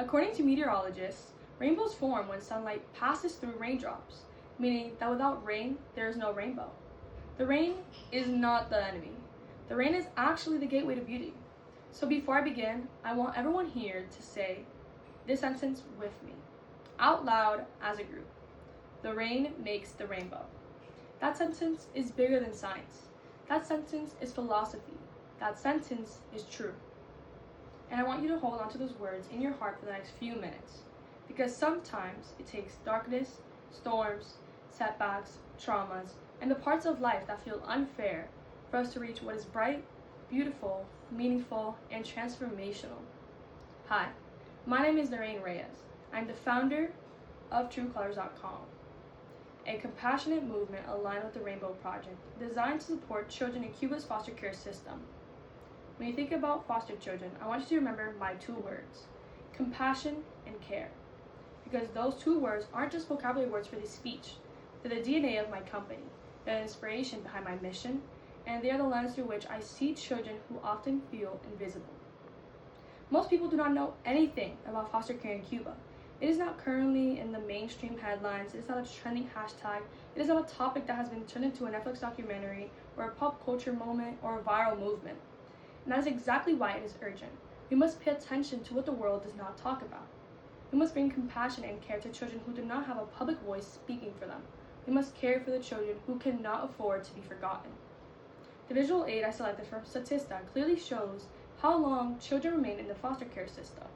According to meteorologists, rainbows form when sunlight passes through raindrops, meaning that without rain, there is no rainbow. The rain is not the enemy. The rain is actually the gateway to beauty. So before I begin, I want everyone here to say this sentence with me, out loud as a group. The rain makes the rainbow. That sentence is bigger than science. That sentence is philosophy. That sentence is true. And I want you to hold on to those words in your heart for the next few minutes, because sometimes it takes darkness, storms, setbacks, traumas, and the parts of life that feel unfair for us to reach what is bright, beautiful, meaningful, and transformational. Hi, my name is Loraine Reyes. I'm the founder of TrueColors.com, a compassionate movement aligned with the Rainbow Project designed to support children in Cuba's foster care system. When you think about foster children, I want you to remember my two words, compassion and care, because those two words aren't just vocabulary words for this speech. They're the DNA of my company, they're the inspiration behind my mission, and they are the lens through which I see children who often feel invisible. Most people do not know anything about foster care in Cuba. It is not currently in the mainstream headlines, it is not a trending hashtag, it is not a topic that has been turned into a Netflix documentary or a pop culture moment or a viral movement. And that is exactly why it is urgent. We must pay attention to what the world does not talk about. We must bring compassion and care to children who do not have a public voice speaking for them. We must care for the children who cannot afford to be forgotten. The visual aid I selected from Statista clearly shows how long children remain in the foster care system.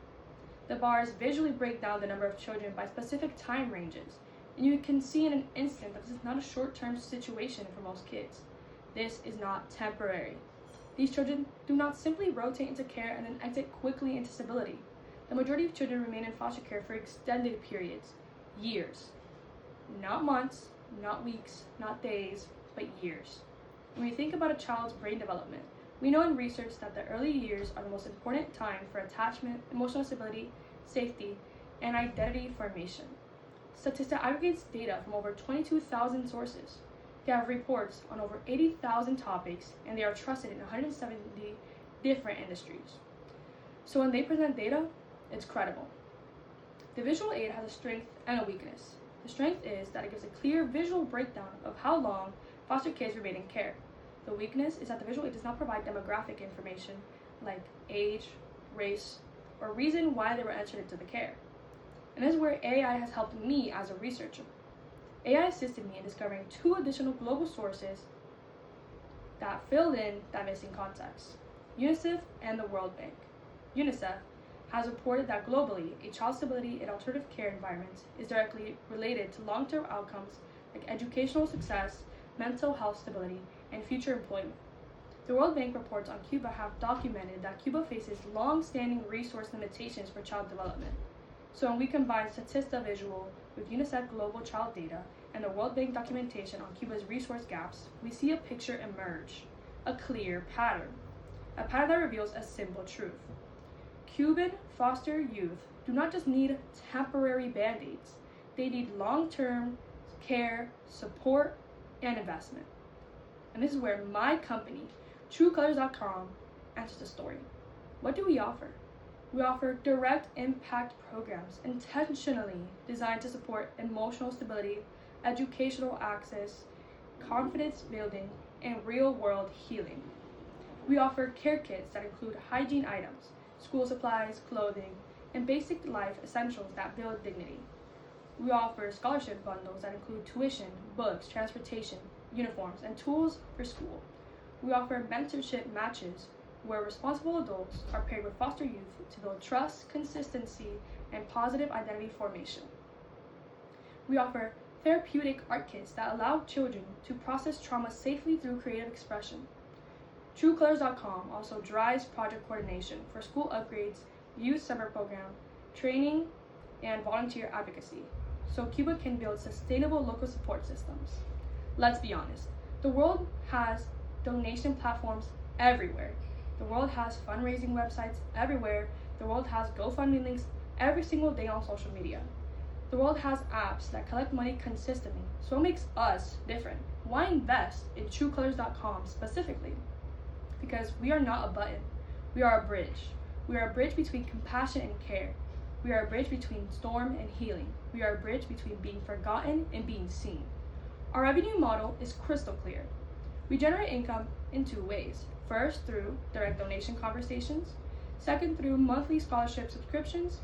The bars visually break down the number of children by specific time ranges, and you can see in an instant that this is not a short-term situation for most kids. This is not temporary. These children do not simply rotate into care and then exit quickly into stability. The majority of children remain in foster care for extended periods, years. Not months, not weeks, not days, but years. When we think about a child's brain development, we know in research that the early years are the most important time for attachment, emotional stability, safety, and identity formation. Statista aggregates data from over 22,000 sources. They have reports on over 80,000 topics, and they are trusted in 170 different industries. So when they present data, it's credible. The visual aid has a strength and a weakness. The strength is that it gives a clear visual breakdown of how long foster kids remain in care. The weakness is that the visual aid does not provide demographic information like age, race, or reason why they were entered into the care. And this is where AI has helped me as a researcher. AI assisted me in discovering 2 additional global sources that filled in that missing context, UNICEF and the World Bank. UNICEF has reported that globally, a child's stability in alternative care environments is directly related to long-term outcomes like educational success, mental health stability, and future employment. The World Bank reports on Cuba have documented that Cuba faces long-standing resource limitations for child development. So when we combine Statista visual with UNICEF global child data and the World Bank documentation on Cuba's resource gaps, we see a picture emerge, a clear pattern. A pattern that reveals a simple truth. Cuban foster youth do not just need temporary band-aids, they need long-term care, support, and investment. And this is where my company, TrueColors.com, answers the story. What do we offer? We offer direct impact programs intentionally designed to support emotional stability, educational access, confidence building, and real-world healing. We offer care kits that include hygiene items, school supplies, clothing, and basic life essentials that build dignity. We offer scholarship bundles that include tuition, books, transportation, uniforms, and tools for school. We offer mentorship matches where responsible adults are paired with foster youth to build trust, consistency, and positive identity formation. We offer therapeutic art kits that allow children to process trauma safely through creative expression. TrueColors.com also drives project coordination for school upgrades, youth summer program, training, and volunteer advocacy, so Cuba can build sustainable local support systems. Let's be honest, the world has donation platforms everywhere. The world has fundraising websites everywhere. The world has GoFundMe links every single day on social media. The world has apps that collect money consistently. So what makes us different? Why invest in TrueColors.com specifically? Because we are not a button. We are a bridge. We are a bridge between compassion and care. We are a bridge between storm and healing. We are a bridge between being forgotten and being seen. Our revenue model is crystal clear. We generate income in two ways. First, through direct donation conversations. Second, through monthly scholarship subscriptions.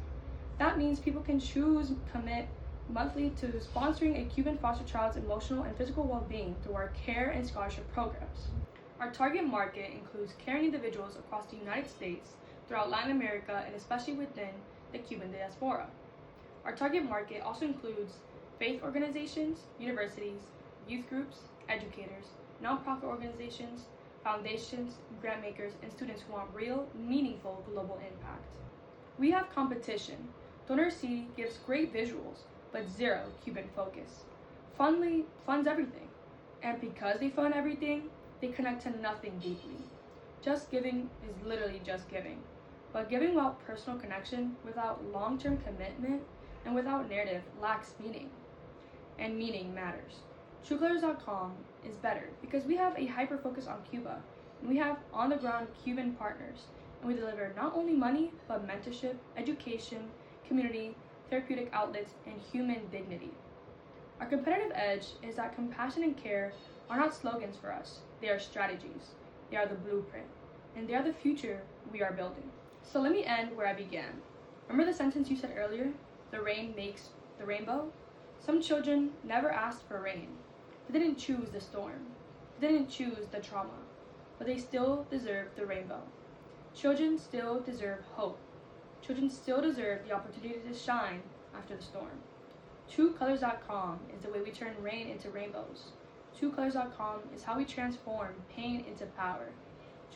That means people can commit monthly to sponsoring a Cuban foster child's emotional and physical well-being through our care and scholarship programs. Our target market includes caring individuals across the United States, throughout Latin America, and especially within the Cuban diaspora. Our target market also includes faith organizations, universities, youth groups, educators, nonprofit organizations, foundations, grant makers, and students who want real, meaningful global impact. We have competition. DonorSee gives great visuals, but zero Cuban focus. Fundly funds everything, and because they fund everything, they connect to nothing deeply. Just giving is literally just giving, but giving without personal connection, without long-term commitment, and without narrative lacks meaning, and meaning matters. TrueColors.com is better because we have a hyper-focus on Cuba, and we have on-the-ground Cuban partners, and we deliver not only money, but mentorship, education, community, therapeutic outlets, and human dignity. Our competitive edge is that compassion and care are not slogans for us. They are strategies. They are the blueprint. And they are the future we are building. So let me end where I began. Remember the sentence you said earlier? The rain makes the rainbow? Some children never asked for rain. They didn't choose the storm. They didn't choose the trauma. But they still deserve the rainbow. Children still deserve hope. Children still deserve the opportunity to shine after the storm. TrueColors.com is the way we turn rain into rainbows. TrueColors.com is how we transform pain into power.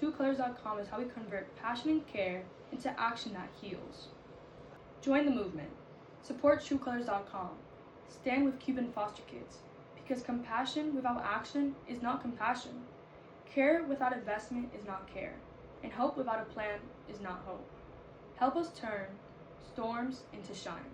TrueColors.com is how we convert passion and care into action that heals. Join the movement. Support TrueColors.com. Stand with Cuban foster kids, because compassion without action is not compassion. Care without investment is not care, and hope without a plan is not hope. Help us turn storms into shine.